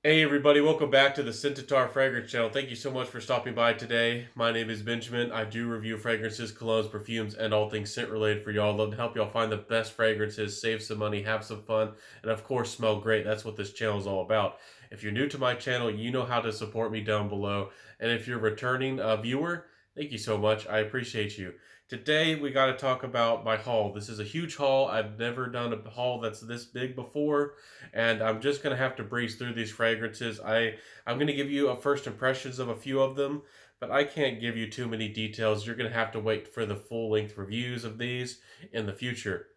Hey everybody, welcome back to the Scentitar Fragrance Channel. Thank you so much for stopping by today. My name is Benjamin. I do review fragrances, colognes, perfumes, and all things scent related for y'all. Love to help y'all find the best fragrances, save some money, have some fun, and of course smell great. That's what this channel is all about. If you're new to my channel, you know how to support me down below. And if you're a returning viewer, thank you so much. I appreciate you. Today we got to talk about my haul. This is a huge haul. I've never done a haul that's this big before, and I'm just gonna have to breeze through these fragrances. I'm gonna give you a first impressions of a few of them, but I can't give you too many details. You're gonna have to wait for the full length reviews of these in the future.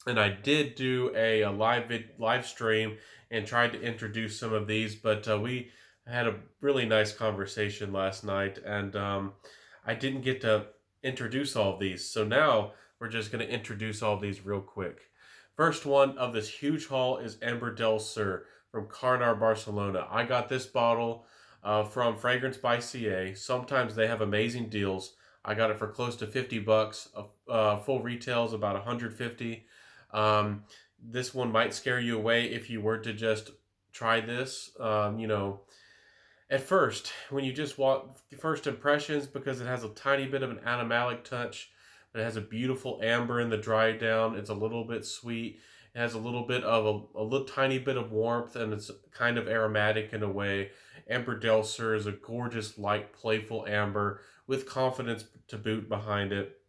And I did do a live stream and tried to introduce some of these, but we had a really nice conversation last night, and I didn't get to introduce all of these. So now we're just going to introduce all of these real quick. First one of this huge haul is Amber del Sur from Carnar, Barcelona. I got this bottle from Fragrance by CA. Sometimes they have amazing deals. I got it for close to 50 bucks. Full retail is about 150. This one might scare you away if you were to just try this. At first, when you just walk, first impressions, because it has a tiny bit of an animalic touch, but it has a beautiful amber in the dry down. It's a little bit sweet. It has a little bit of a little tiny bit of warmth, and it's kind of aromatic in a way. Amber Del Sur is a gorgeous, light, playful amber with confidence to boot behind it.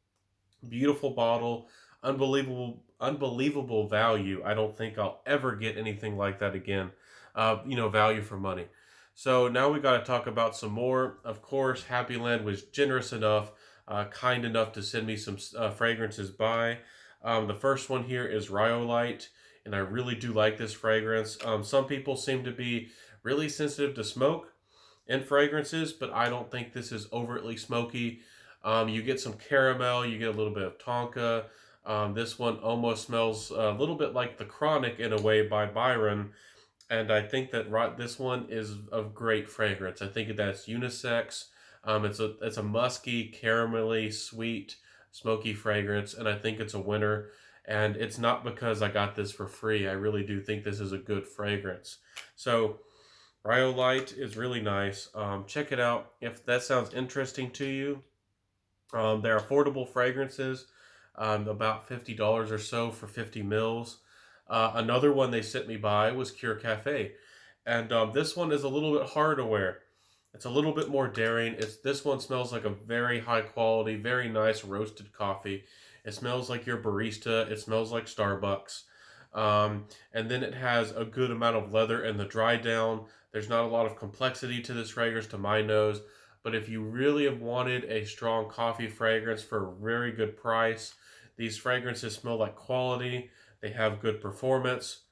Beautiful bottle, unbelievable value. I don't think I'll ever get anything like that again. Value for money. So now we got to talk about some more. Of course, Happyland was generous enough, kind enough to send me some fragrances by. The first one here is Rhyolite, and I really do like this fragrance. Some people seem to be really sensitive to smoke in fragrances, but I don't think this is overtly smoky. You get some caramel, you get a little bit of tonka. This one almost smells a little bit like The Chronic in a way by Byron, and I think that this one is a great fragrance. I think that's unisex. It's a musky, caramelly, sweet, smoky fragrance, and I think it's a winner. And it's not because I got this for free. I really do think this is a good fragrance. So Rhyolite is really nice. Check it out if that sounds interesting to you. They're affordable fragrances, about $50 or so for 50 mils. Another one they sent me by was Cuir Cafe, and this one is a little bit harder to wear. It's a little bit more daring. This one smells like a very high quality, very nice roasted coffee. It smells like your barista. It smells like Starbucks. And then it has a good amount of leather in the dry down. There's not a lot of complexity to this fragrance to my nose, but if you really have wanted a strong coffee fragrance for a very good price, these fragrances smell like quality. They have good performance.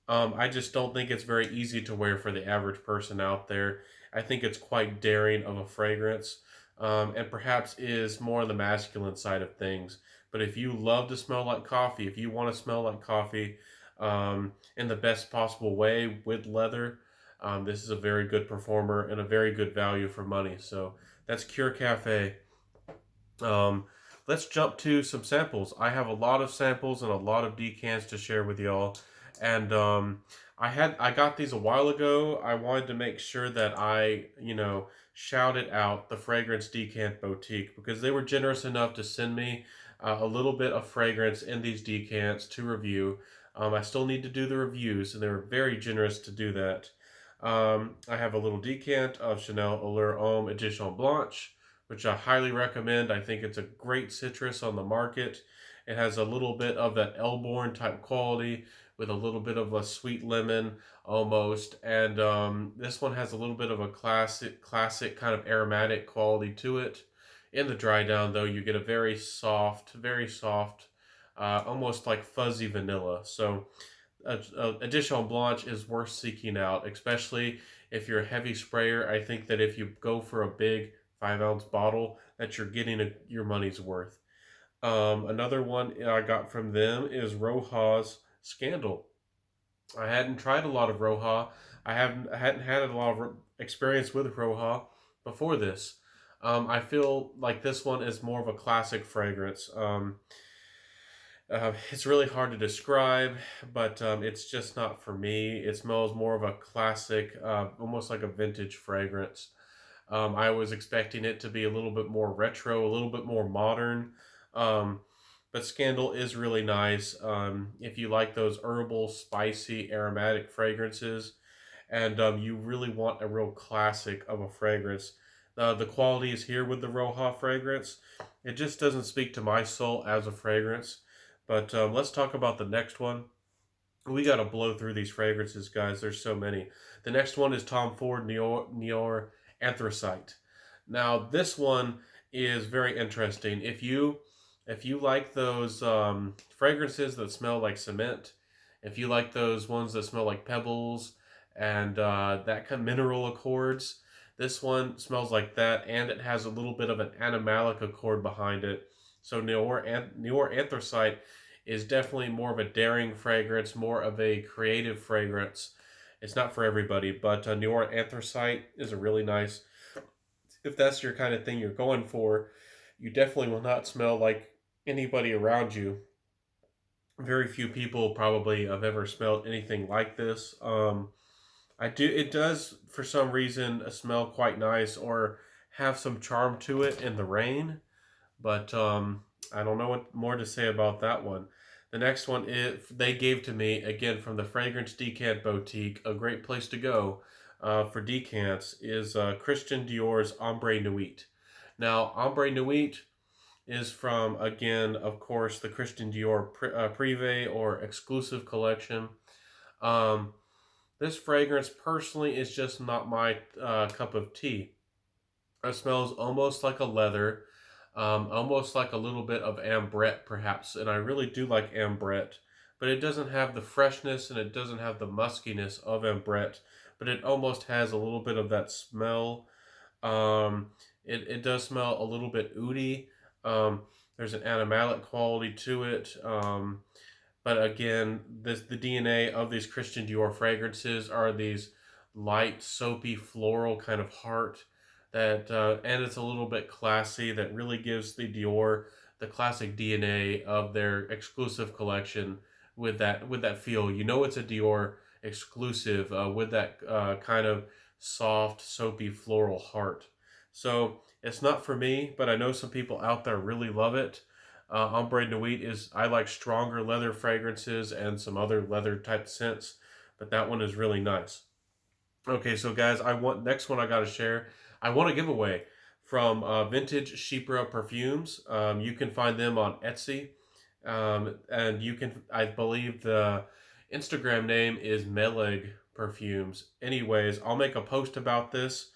I just don't think it's very easy to wear for the average person out there. I think it's quite daring of a fragrance, and perhaps is more on the masculine side of things. But if you love to smell like coffee, if you want to smell like coffee in the best possible way with leather, this is a very good performer and a very good value for money. So that's Cure Cafe. Um, let's jump to some samples. I have a lot of samples and a lot of decants to share with y'all. And I got these a while ago. I wanted to make sure that I, shouted out the Fragrance Decant Boutique because they were generous enough to send me a little bit of fragrance in these decants to review. I still need to do the reviews, and they were very generous to do that. I have a little decant of Chanel Allure Homme Edition Blanche, which I highly recommend. I think it's a great citrus on the market. It has a little bit of that Elborn type quality with a little bit of a sweet lemon almost. And this one has a little bit of a classic kind of aromatic quality to it. In the dry down, though, you get a very soft, almost like fuzzy vanilla. So Edition Blanche is worth seeking out, especially if you're a heavy sprayer. I think that if you go for a big 5 ounce bottle, that you're getting your money's worth. Another one I got from them is Roja's Scandal. I hadn't tried a lot of Roja. I hadn't had a lot of experience with Roja before this. I feel like this one is more of a classic fragrance. It's really hard to describe, but it's just not for me. It smells more of a classic, almost like a vintage fragrance. I was expecting it to be a little bit more retro, a little bit more modern. Um, but Scandal is really nice. If you like those herbal, spicy, aromatic fragrances, and you really want a real classic of a fragrance, the quality is here with the Roja fragrance. It just doesn't speak to my soul as a fragrance. But let's talk about the next one. We got to blow through these fragrances, guys. There's so many. The next one is Tom Ford Nior Anthracite. Now, this one is very interesting. If you like those fragrances that smell like cement, if you like those ones that smell like pebbles and that kind of mineral accords, this one smells like that, and it has a little bit of an animalic accord behind it. So Nior Anthracite is definitely more of a daring fragrance, more of a creative fragrance. It's not for everybody, but Nior Anthracite is a really nice. If that's your kind of thing you're going for, you definitely will not smell like anybody around you. Very few people probably have ever smelled anything like this. I do. It does for some reason smell quite nice or have some charm to it in the rain, but I don't know what more to say about that one. The next one is they gave to me again from the Fragrance Decant Boutique. A great place to go for decants is Christian Dior's Ombre Nuit. Now, Ombre Nuit is from again, of course, the Christian Dior Privé or exclusive collection. Um, this fragrance personally is just not my cup of tea. It smells almost like a leather, almost like a little bit of ambrette, perhaps. And I really do like ambrette, but it doesn't have the freshness and it doesn't have the muskiness of ambrette, but it almost has a little bit of that smell. It does smell a little bit oudy. Um, there's an animalic quality to it. But again, the DNA of these Christian Dior fragrances are these light, soapy, floral kind of heart that, and it's a little bit classy. That really gives the Dior the classic DNA of their exclusive collection with that feel. You know, it's a Dior exclusive with that kind of soft, soapy, floral heart. So it's not for me, but I know some people out there really love it. Ombre Nuit is, I like stronger leather fragrances and some other leather type scents, but that one is really nice. Okay, so guys, next one I got to share. I want a giveaway from vintagechypre perfumes. You can find them on Etsy, and you can. I believe the Instagram name is Meleg Perfumes. Anyways, I'll make a post about this.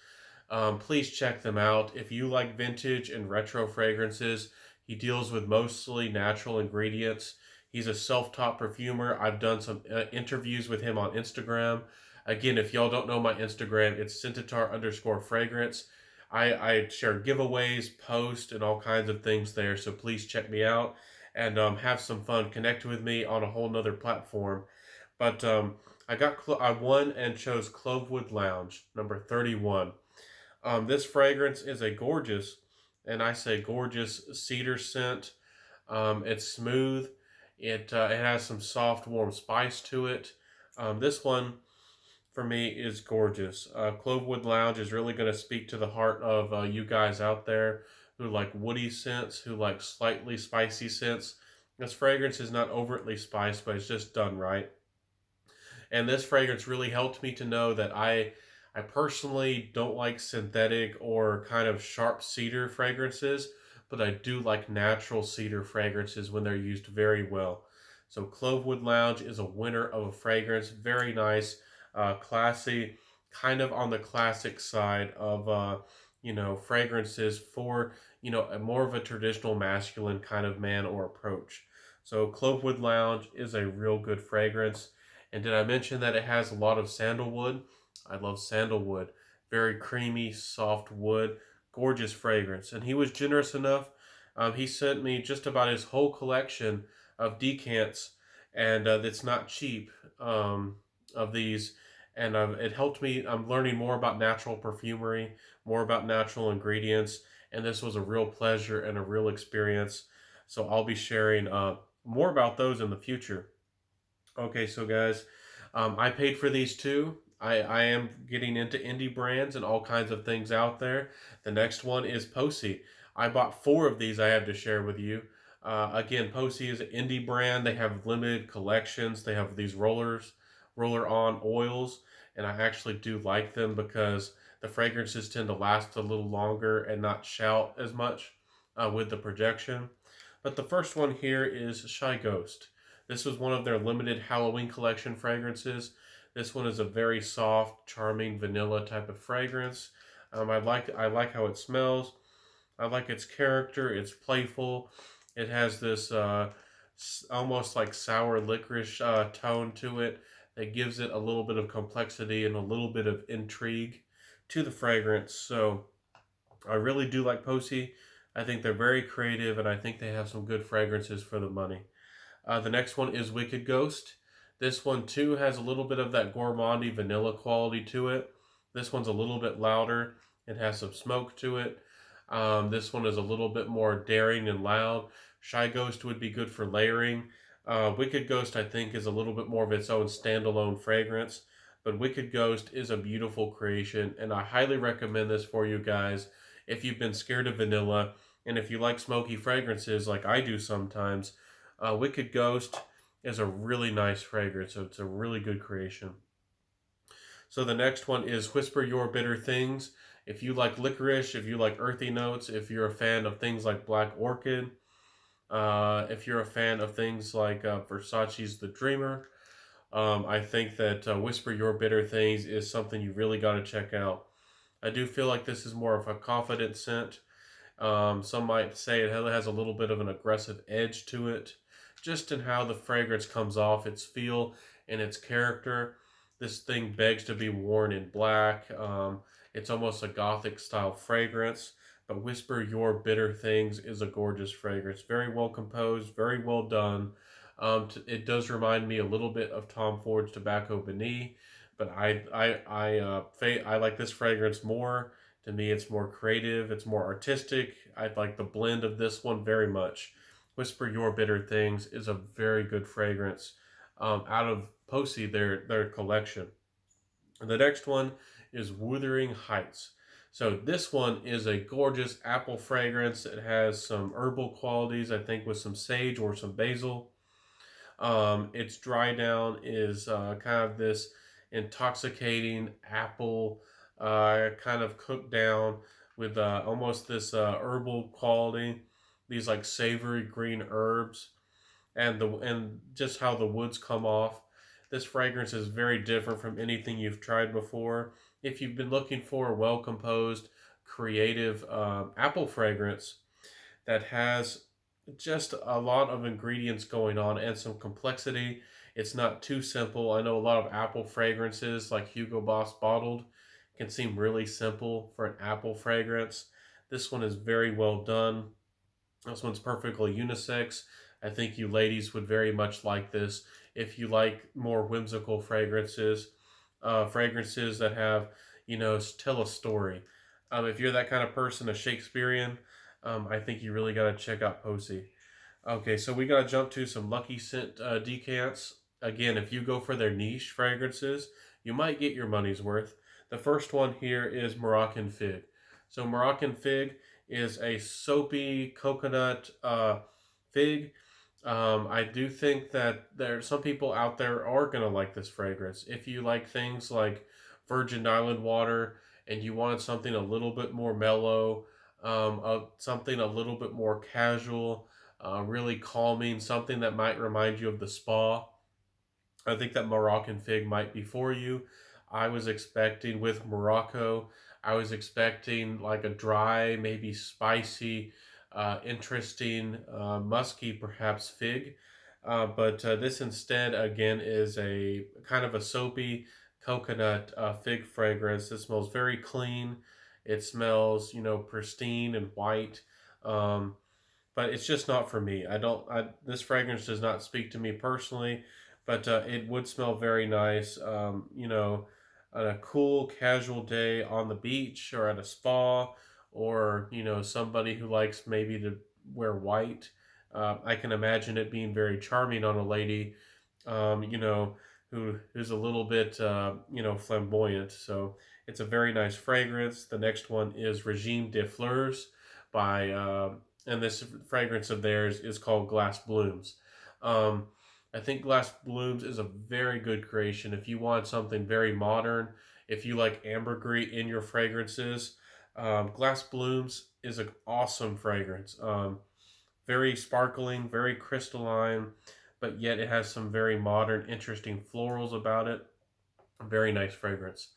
Please check them out. If you like vintage and retro fragrances, he deals with mostly natural ingredients. He's a self-taught perfumer. I've done some interviews with him on Instagram. Again, if y'all don't know my Instagram, it's scentitar_fragrance. I share giveaways, post, and all kinds of things there. So please check me out and have some fun. Connect with me on a whole nother platform. But I won and chose Clovewood Lounge, number 31. This fragrance is a gorgeous, and I say gorgeous, cedar scent. It's smooth. It has some soft, warm spice to it. This one for me is gorgeous. Clovewood Lounge is really going to speak to the heart of you guys out there who like woody scents, who like slightly spicy scents. This fragrance is not overtly spiced, but it's just done right. And this fragrance really helped me to know that I personally don't like synthetic or kind of sharp cedar fragrances, but I do like natural cedar fragrances when they're used very well. So Clovewood Lounge is a winner of a fragrance. Very nice, classy, kind of on the classic side of fragrances for a more of a traditional masculine kind of man or approach. So Clovewood Lounge is a real good fragrance. And did I mention that it has a lot of sandalwood? I love sandalwood. Very creamy, soft wood, gorgeous fragrance. And he was generous enough. He sent me just about his whole collection of decants, and it's not cheap of these. And it helped me. I'm learning more about natural perfumery, more about natural ingredients, and this was a real pleasure and a real experience. So I'll be sharing more about those in the future. Okay, so guys, I paid for these too. I am getting into indie brands and all kinds of things out there. The next one is Poesie. I bought four of these I have to share with you. Again, Poesie is an indie brand. They have limited collections. They have these roller on oils, and I actually do like them because the fragrances tend to last a little longer and not shout as much with the projection. But the first one here is Shy Ghost. This was one of their limited Halloween collection fragrances. This one is a very soft, charming vanilla type of fragrance. I like how it smells. I like its character. It's playful. It has this almost like sour licorice tone to it that gives it a little bit of complexity and a little bit of intrigue to the fragrance. So I really do like Poesie. I think they're very creative, and I think they have some good fragrances for the money. The next one is Wicked Ghost. This one too has a little bit of that gourmandy vanilla quality to it. This one's a little bit louder. It has some smoke to it. This one is a little bit more daring and loud. Shy Ghost would be good for layering. Wicked Ghost, I think, is a little bit more of its own standalone fragrance. But Wicked Ghost is a beautiful creation, and I highly recommend this for you guys if you've been scared of vanilla and if you like smoky fragrances like I do sometimes. Wicked Ghost is a really nice fragrance, so it's a really good creation. So the next one is Whisper Your Bitter Things. If you like licorice, if you like earthy notes, if you're a fan of things like Black Orchid, if you're a fan of things like Versace's The Dreamer, I think that Whisper Your Bitter Things is something you really got to check out. I do feel like this is more of a confident scent. Some might say it has a little bit of an aggressive edge to it, just in how the fragrance comes off, its feel and its character. This thing begs to be worn in black. It's almost a gothic style fragrance, but Whisper Your Bitter Things is a gorgeous fragrance. Very well composed, very well done. It does remind me a little bit of Tom Ford's Tobacco Beneath, but I like this fragrance more. To me, it's more creative, it's more artistic. I like the blend of this one very much. Whisper Your Bitter Things is a very good fragrance out of Poesie, their collection. And the next one is Wuthering Heights. So this one is a gorgeous apple fragrance. It has some herbal qualities, I think, with some sage or some basil. Its dry down is kind of this intoxicating apple, kind of cooked down with almost this herbal quality. These like savory green herbs, and just how the woods come off. This fragrance is very different from anything you've tried before. If you've been looking for a well composed, creative apple fragrance that has just a lot of ingredients going on and some complexity. It's not too simple. I know a lot of apple fragrances, like Hugo Boss bottled, can seem really simple for an apple fragrance. This one is very well done. This one's perfectly unisex. I think you ladies would very much like this if you like more whimsical fragrances, fragrances that have, tell a story. If you're that kind of person, a Shakespearean, I think you really got to check out Poesie. Okay, so we got to jump to some Lucky Scent decants. Again, if you go for their niche fragrances, you might get your money's worth. The first one here is Moroccan Fig. So Moroccan Fig is a soapy coconut fig. I do think that there some people out there are gonna like this fragrance. If you like things like Virgin Island water and you wanted something a little bit more mellow, something a little bit more casual, really calming, something that might remind you of the spa, I think that Moroccan Fig might be for you. I was expecting with Morocco, I was expecting like a dry, maybe spicy, interesting, musky perhaps fig. But this instead, again, is a kind of a soapy coconut fig fragrance. It smells very clean. It smells, pristine and white. Um, but it's just not for me. I don't. This fragrance does not speak to me personally, but it would smell very nice. On a cool, casual day on the beach or at a spa, or somebody who likes maybe to wear white. I can imagine it being very charming on a lady, you know, who's a little bit, you know, flamboyant. So it's a very nice fragrance. The next one is Regime de Fleurs by, and this fragrance of theirs is called Glass Blooms. Um, I think Glass Blooms is a very good creation. If you want something very modern, if you like ambergris in your fragrances, Glass Blooms is an awesome fragrance. Very sparkling, very crystalline, but yet it has some very modern, interesting florals about it. Very nice fragrance.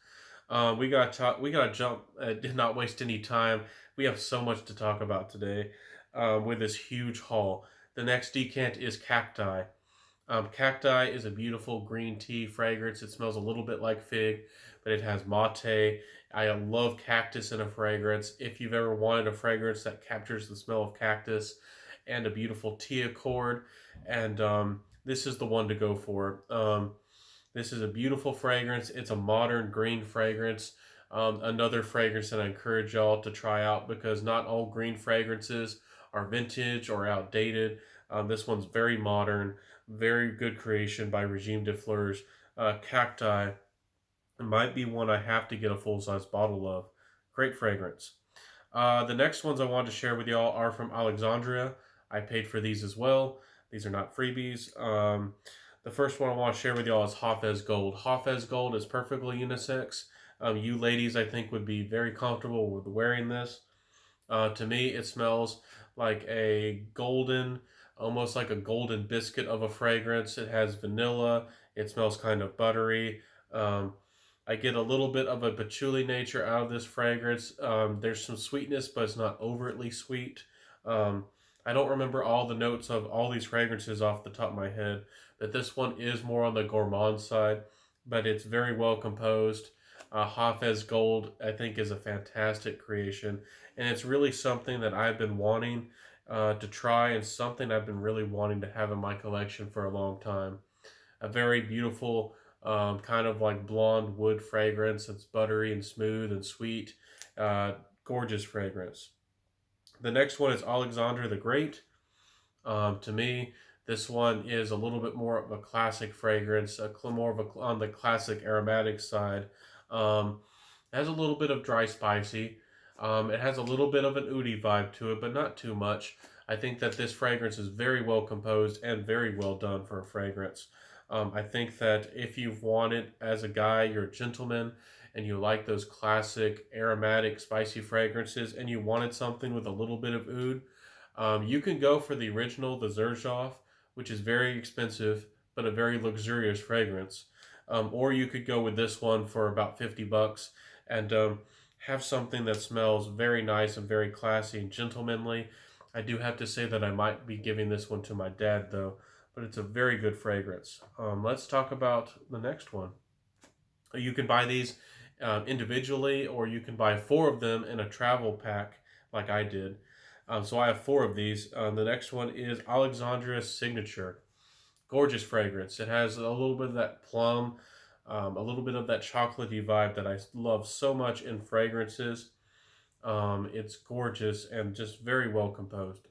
We got to jump. Did not waste any time. We have so much to talk about today with this huge haul. The next decant is Cacti. Cacti is a beautiful green tea fragrance. It smells a little bit like fig, but it has mate. I love cactus in a fragrance. If you've ever wanted a fragrance that captures the smell of cactus and a beautiful tea accord, and this is the one to go for. This is a beautiful fragrance. It's a modern green fragrance. Another fragrance that I encourage y'all to try out because not all green fragrances are vintage or outdated. This one's very modern, very good creation by Regime de Fleurs. Cacti might be one I have to get a full size bottle of. Great fragrance. The next ones I wanted to share with y'all are from Alexandria. I paid for these as well. These are not freebies. The first one I want to share with y'all is Hafez Gold. Hafez Gold is perfectly unisex. You ladies, I think, would be very comfortable with wearing this. To me, it smells like a golden, almost like a golden biscuit of a fragrance. It has vanilla. It smells kind of buttery. Um, I get a little bit of a patchouli nature out of this fragrance. There's some sweetness, but it's not overtly sweet. Um, I don't remember all the notes of all these fragrances off the top of my head, but this one is more on the gourmand side, but it's very well composed. Hafez Gold, I think, is a fantastic creation, and it's really something that I've been wanting to try and something I've been really wanting to have in my collection for a long time. A very beautiful, kind of like blonde wood fragrance. It's buttery and smooth and sweet. Uh, Gorgeous fragrance. The next one is Alexander the Great. To me, this one is a little bit more of a classic fragrance, more of a on the classic aromatic side. It has a little bit of dry spicy. It has a little bit of an oudi vibe to it, but not too much. I think that this fragrance is very well composed and very well done for a fragrance. I think that if you've wanted, as a guy, you're a gentleman, and you like those classic aromatic spicy fragrances, and you wanted something with a little bit of oud, you can go for the original, the Xerjoff, which is very expensive but a very luxurious fragrance. Or you could go with this one for about $50 and have something that smells very nice and very classy and gentlemanly. I do have to say that I might be giving this one to my dad though, but it's a very good fragrance. Let's talk about the next one. You can buy these individually, or you can buy four of them in a travel pack like I did. So I have four of these. The next one is Alexandria's Signature. Gorgeous fragrance. It has a little bit of that plum, a little bit of that chocolatey vibe that I love so much in fragrances. It's gorgeous and just very well composed.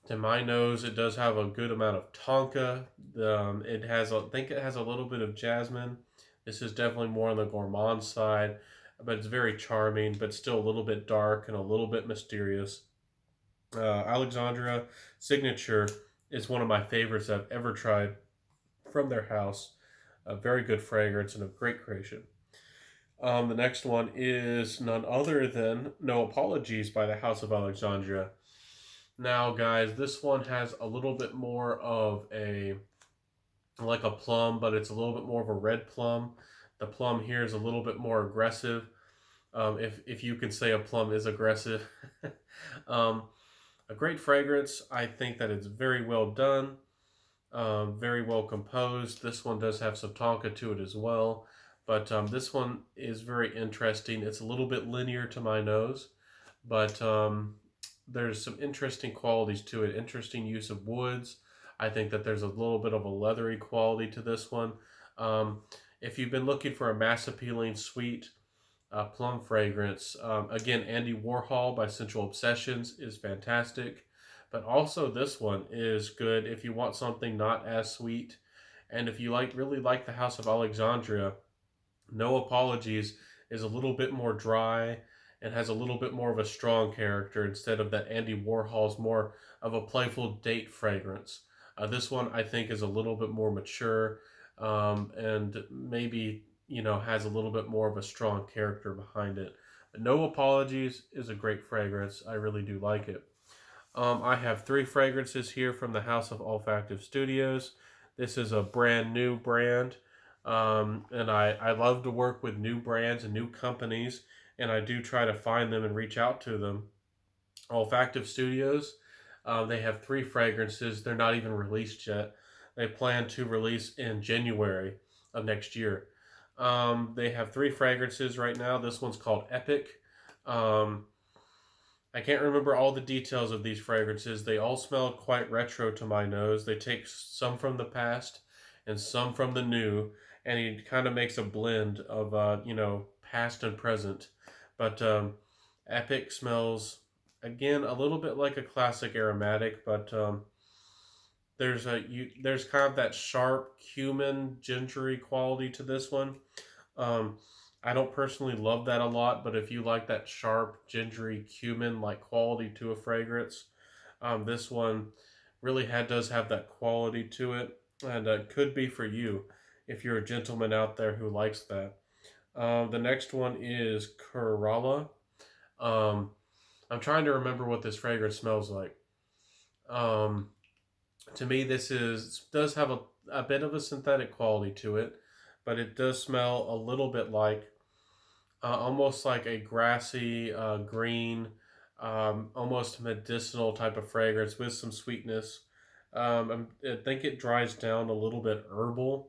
To my nose, it does have a good amount of tonka. It has, I think, it has a little bit of jasmine. This is definitely more on the gourmand side, but it's very charming, but still a little bit dark and a little bit mysterious. Alexandria Signature is one of my favorites I've ever tried from their house. A very good fragrance and a great creation. The next one is none other than No Apologies by the House of Alexandria. Now, guys, this one has a little bit more of a, like a plum, but it's a little bit more of a red plum. The plum here is a little bit more aggressive, if you can say a plum is aggressive. um, a great fragrance. I think that it's very well done, very well composed. This one does have some tonka to it as well, but this one is very interesting. It's a little bit linear to my nose, but there's some interesting qualities to it. Interesting use of woods. I think that there's a little bit of a leathery quality to this one. If you've been looking for a mass appealing, sweet plum fragrance, again, Andy Warhol by Sensual Obsessions is fantastic. But also this one is good if you want something not as sweet. And if you really like the House of Alexandria, No Apologies is a little bit more dry and has a little bit more of a strong character instead of that Andy Warhol's more of a playful date fragrance. This one I think is a little bit more mature, and maybe has a little bit more of a strong character behind it. But No Apologies is a great fragrance. I really do like it. I have three fragrances here from the House of Olfactive Studios. This is a brand new brand, and I love to work with new brands and new companies, and I do try to find them and reach out to them. Olfactive Studios, they have three fragrances. They're not even released yet. They plan to release in January of next year. They have three fragrances right now. This one's called Epic. Um, I can't remember all the details of these fragrances. They all smell quite retro to my nose. They take some from the past and some from the new, and he kind of makes a blend of past and present. But Epic smells again a little bit like a classic aromatic, but there's kind of that sharp cumin gingery quality to this one. Um, I don't personally love that a lot, but if you like that sharp, gingery, cumin-like quality to a fragrance, this one really does have that quality to it, and could be for you if you're a gentleman out there who likes that. The next one is Kerala. Um, I'm trying to remember what this fragrance smells like. Um, to me, does have a bit of a synthetic quality to it, but it does smell a little bit like almost like a grassy green, almost medicinal type of fragrance with some sweetness. I think it dries down a little bit herbal,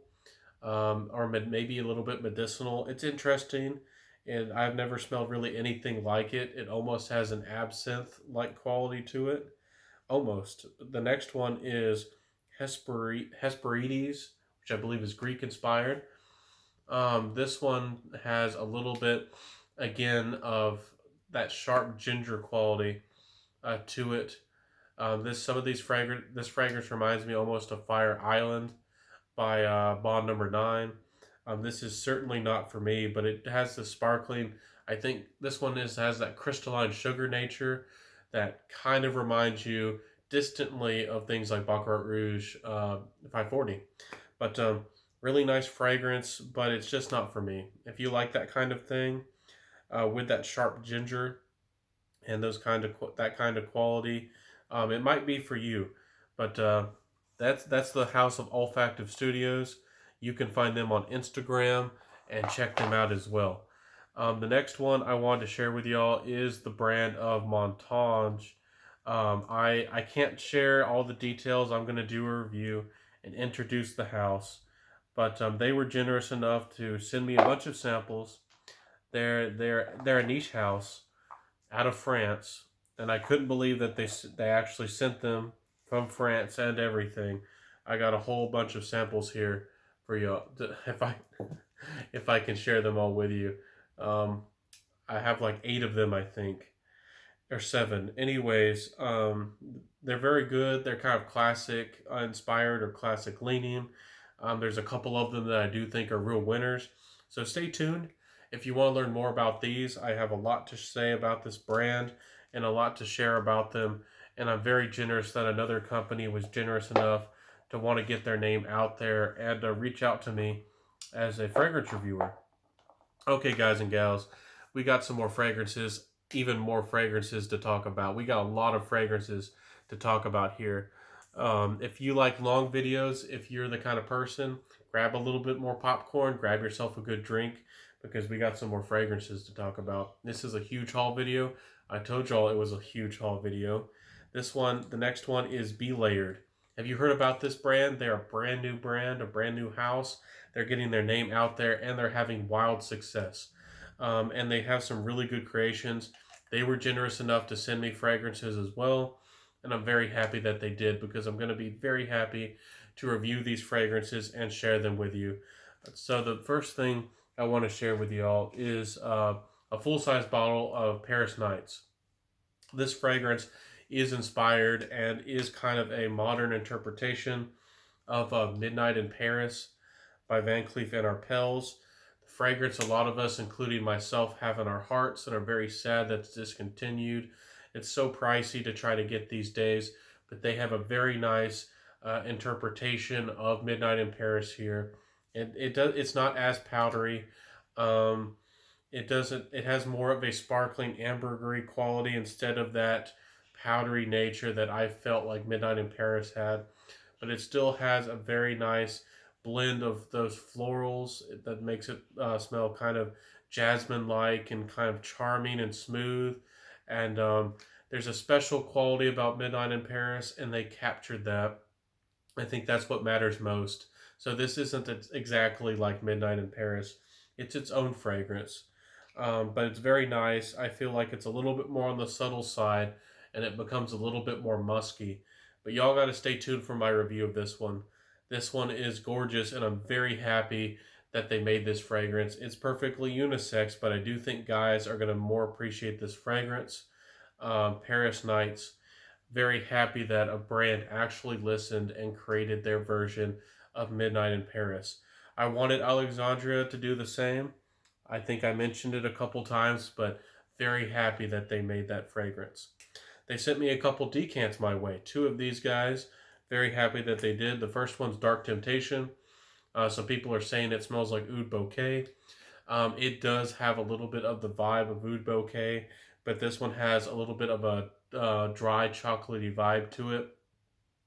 or maybe a little bit medicinal. It's interesting, and I've never smelled really anything like it. It almost has an absinthe like quality to it. Almost. The next one is Hesperides, which I believe is Greek inspired. This one has a little bit, again, of that sharp ginger quality to it. This fragrance reminds me almost of Fire Island by Bond Number Nine. This is certainly not for me, but it has the sparkling. I think this one has that crystalline sugar nature that kind of reminds you distantly of things like Baccarat Rouge 540. But really nice fragrance, but it's just not for me. If you like that kind of thing with that sharp ginger and that kind of quality, it might be for you. But that's the House of Olfactive Studios. You can find them on Instagram and check them out as well. The next one I wanted to share with y'all is the brand of Montage. I can't share all the details. I'm going to do a review and introduce the house. But they were generous enough to send me a bunch of samples. They're a niche house out of France, and I couldn't believe that they actually sent them from France and everything. I got a whole bunch of samples here for you if I can share them all with you. Um, I have like 8 of them, I think, or 7. Anyways, they're very good. They're kind of classic inspired or classic leaning. There's a couple of them that I do think are real winners. So stay tuned. If you want to learn more about these, I have a lot to say about this brand and a lot to share about them. And I'm very generous that another company was generous enough to want to get their name out there and reach out to me as a fragrance reviewer. Okay, guys and gals, we got some more fragrances, even more fragrances to talk about. We got a lot of fragrances to talk about here. If you like long videos, if you're the kind of person, grab a little bit more popcorn, grab yourself a good drink, because we got some more fragrances to talk about. This is a huge haul video. I told y'all it was a huge haul video. The next one is Be Layered. Have you heard about this brand? They're a brand new brand, a brand new house. They're getting their name out there, and they're having wild success. And they have some really good creations. They were generous enough to send me fragrances as well, and I'm very happy that they did, because I'm going to be very happy to review these fragrances and share them with you. So the first thing I want to share with y'all is a full-size bottle of Paris Nights. This fragrance is inspired and is kind of a modern interpretation of Midnight in Paris by Van Cleef and Arpels. The fragrance a lot of us, including myself, have in our hearts and are very sad that it's discontinued. It's so pricey to try to get these days, but they have a very nice interpretation of Midnight in Paris here. It's not as powdery. Um, it doesn't. It has more of a sparkling ambergris quality instead of that powdery nature that I felt like Midnight in Paris had. But it still has a very nice blend of those florals that makes it smell kind of jasmine-like and kind of charming and smooth. And there's a special quality about Midnight in Paris, and they captured that. I think that's what matters most. So this isn't exactly like Midnight in Paris. It's its own fragrance, but it's very nice. I feel like it's a little bit more on the subtle side, and it becomes a little bit more musky. But y'all got to stay tuned for my review of this one. This one is gorgeous, and I'm very happy that they made this fragrance. It's perfectly unisex, but I do think guys are going to more appreciate this fragrance. Paris Nights, very happy that a brand actually listened and created their version of Midnight in Paris. I wanted Alexandria to do the same. I think I mentioned it a couple times, but very happy that they made that fragrance. They sent me a couple decants my way. Two of these guys, very happy that they did. The first one's Dark Temptation. Some people are saying it smells like Oud Bouquet. It does have a little bit of the vibe of Oud Bouquet, but this one has a little bit of a dry chocolatey vibe to it.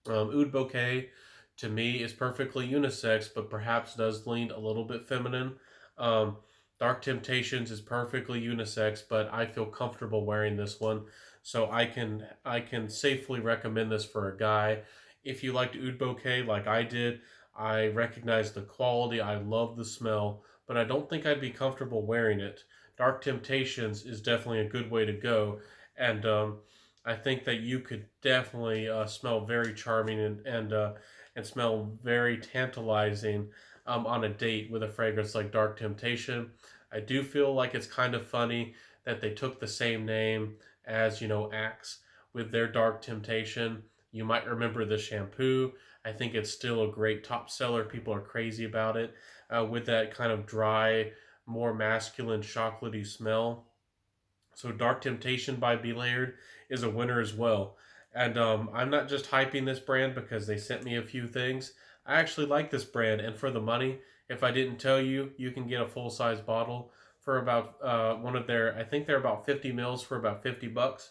Oud Bouquet, to me, is perfectly unisex, but perhaps does lean a little bit feminine. Um, Dark Temptations is perfectly unisex, but I feel comfortable wearing this one, so I can safely recommend this for a guy. If you liked Oud Bouquet like I did, I recognize the quality, I love the smell, but I don't think I'd be comfortable wearing it. Dark Temptations is definitely a good way to go, and I think that you could definitely smell very charming and smell very tantalizing on a date with a fragrance like Dark Temptation. I do feel like it's kind of funny that they took the same name as Axe with their Dark Temptation. You might remember the shampoo. I think it's still a great top seller. People are crazy about it with that kind of dry, more masculine, chocolatey smell. So Dark Temptation by Be Layered is a winner as well. And I'm not just hyping this brand because they sent me a few things. I actually like this brand, and for the money, if I didn't tell you, you can get a full size bottle for about one of their. I think they're about 50 mils for about $50.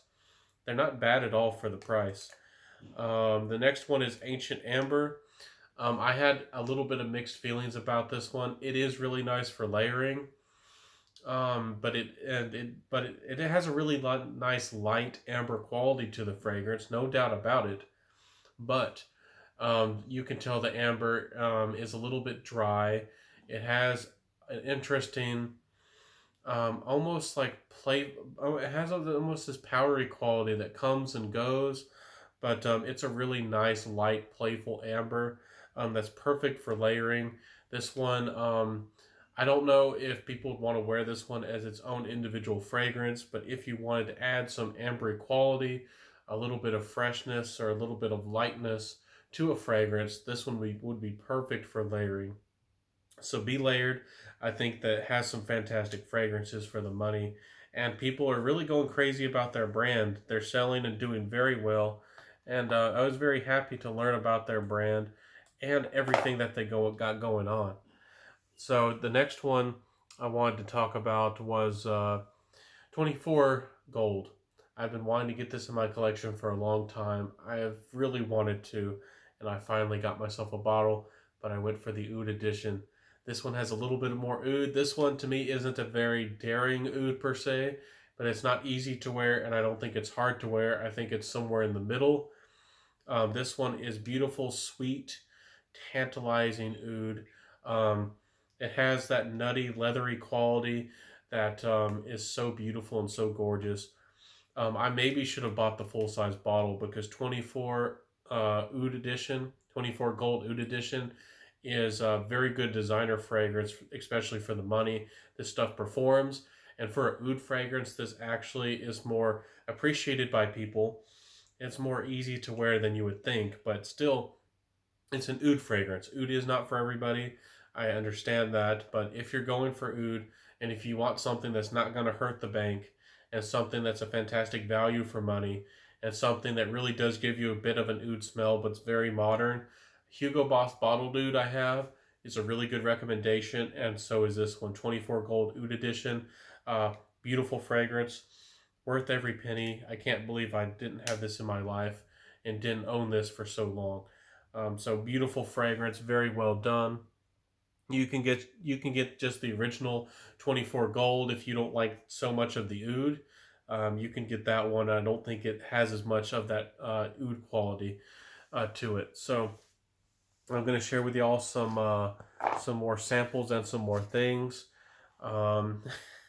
They're not bad at all for the price. The next one is Ancient Amber. I had a little bit of mixed feelings about this one. It is really nice for layering. But it has a really nice light amber quality to the fragrance, no doubt about it. But you can tell the amber is a little bit dry. It has an interesting, almost like play. It has almost this powdery quality that comes and goes, but it's a really nice, light, playful amber that's perfect for layering. This one. I don't know if people would want to wear this one as its own individual fragrance, but if you wanted to add some ambery quality, a little bit of freshness, or a little bit of lightness to a fragrance, this one would be perfect for layering. So Be Layered, I think that has some fantastic fragrances for the money, and people are really going crazy about their brand. They're selling and doing very well, and I was very happy to learn about their brand and everything that they got going on. So the next one I wanted to talk about was 24 Gold. I've been wanting to get this in my collection for a long time. I have really wanted to, and I finally got myself a bottle, but I went for the Oud edition. This one has a little bit more oud. This one to me isn't a very daring oud per se, but it's not easy to wear, and I don't think it's hard to wear. I think it's somewhere in the middle. This one is beautiful, sweet, tantalizing oud. It has that nutty, leathery quality that is so beautiful and so gorgeous. I maybe should have bought the full size bottle because 24 Oud edition, 24 Gold Oud edition is a very good designer fragrance, especially for the money. This stuff performs, and for an oud fragrance, this actually is more appreciated by people. It's more easy to wear than you would think, but still, it's an oud fragrance. Oud is not for everybody. I understand that, but if you're going for oud and if you want something that's not going to hurt the bank and something that's a fantastic value for money and something that really does give you a bit of an oud smell but it's very modern, Hugo Boss bottled oud I have is a really good recommendation, and so is this one, 24 Gold Oud Edition. Uh, Beautiful fragrance, worth every penny. I can't believe I didn't have this in my life and didn't own this for so long. So beautiful fragrance, very well done. You can get just the original 24 gold if you don't like so much of the oud. You can get that one. I don't think it has as much of that oud quality to it. So I'm going to share with y'all some more samples and some more things. Um,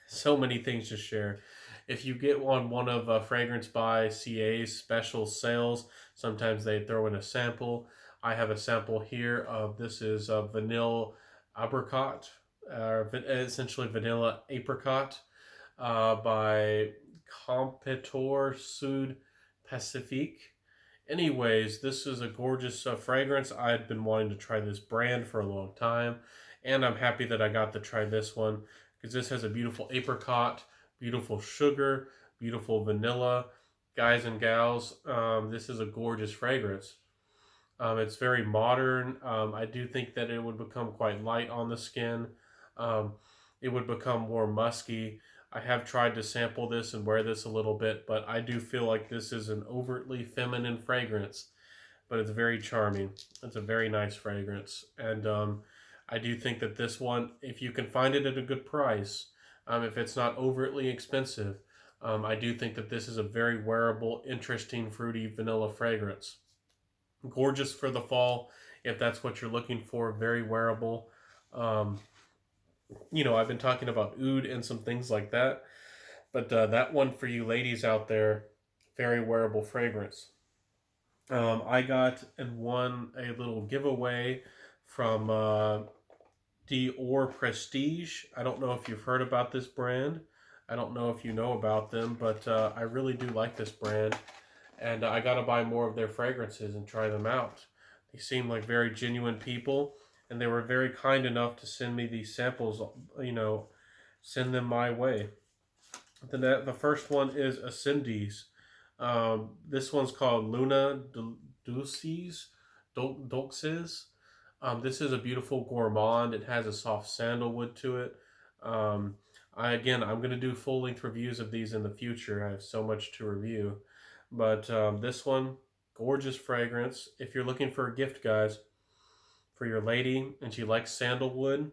so many things to share. If you get one of Fragrance by CA's special sales, sometimes they throw in a sample. I have a sample here of this is vanilla apricot, essentially vanilla apricot by Comptoir Sud Pacifique. Anyways, this is a gorgeous fragrance. I had been wanting to try this brand for a long time, and I'm happy that I got to try this one because this has a beautiful apricot, beautiful sugar, beautiful vanilla. Guys and gals, this is a gorgeous fragrance. It's very modern. I do think that it would become quite light on the skin. Um, it would become more musky. I have tried to sample this and wear this a little bit, but I do feel like this is an overtly feminine fragrance, but it's very charming. It's a very nice fragrance. And I do think that this one, if you can find it at a good price, if it's not overtly expensive, I do think that this is a very wearable, interesting, fruity vanilla fragrance. Gorgeous for the fall if that's what you're looking for. Very wearable. Um, I've been talking about oud and some things like that, but that one for you ladies out there, very wearable fragrance. I got and won a little giveaway from Dior Prestige. I don't know if you've heard about this brand. I don't know if you know about them, but I really do like this brand, and I got to buy more of their fragrances and try them out. They seem like very genuine people, and they were very kind enough to send me these samples, send them my way. The first one is Ascendies. This one's called Luna Dulces. Dulces. This is a beautiful gourmand. It has a soft sandalwood to it. I'm going to do full length reviews of these in the future. I have so much to review. But this one, gorgeous fragrance. If you're looking for a gift, guys, for your lady, and she likes sandalwood,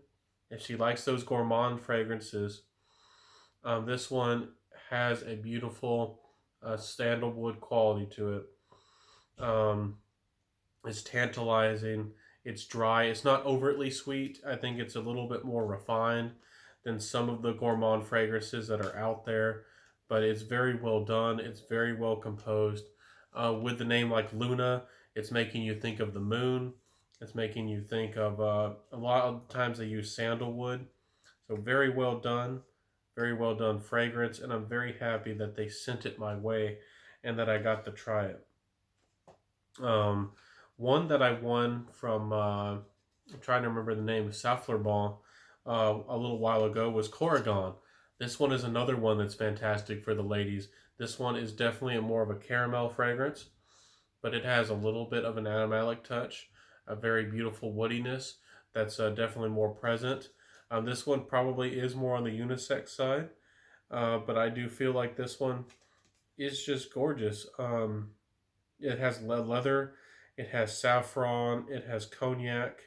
if she likes those gourmand fragrances, this one has a beautiful sandalwood quality to it. It's tantalizing. It's dry. It's not overtly sweet. I think it's a little bit more refined than some of the gourmand fragrances that are out there, but it's very well done. It's very well composed. With the name like Luna, it's making you think of the moon. It's making you think of a lot of times they use sandalwood. So very well done. Very well done fragrance, and I'm very happy that they sent it my way and that I got to try it. One that I won from, I'm trying to remember the name, Safflerbon, a little while ago was Corrigan. This one is another one that's fantastic for the ladies. This one is definitely more of a caramel fragrance, but it has a little bit of an animalic touch, a very beautiful woodiness that's definitely more present. This one probably is more on the unisex side, but I do feel like this one is just gorgeous. It has leather, it has saffron, it has cognac,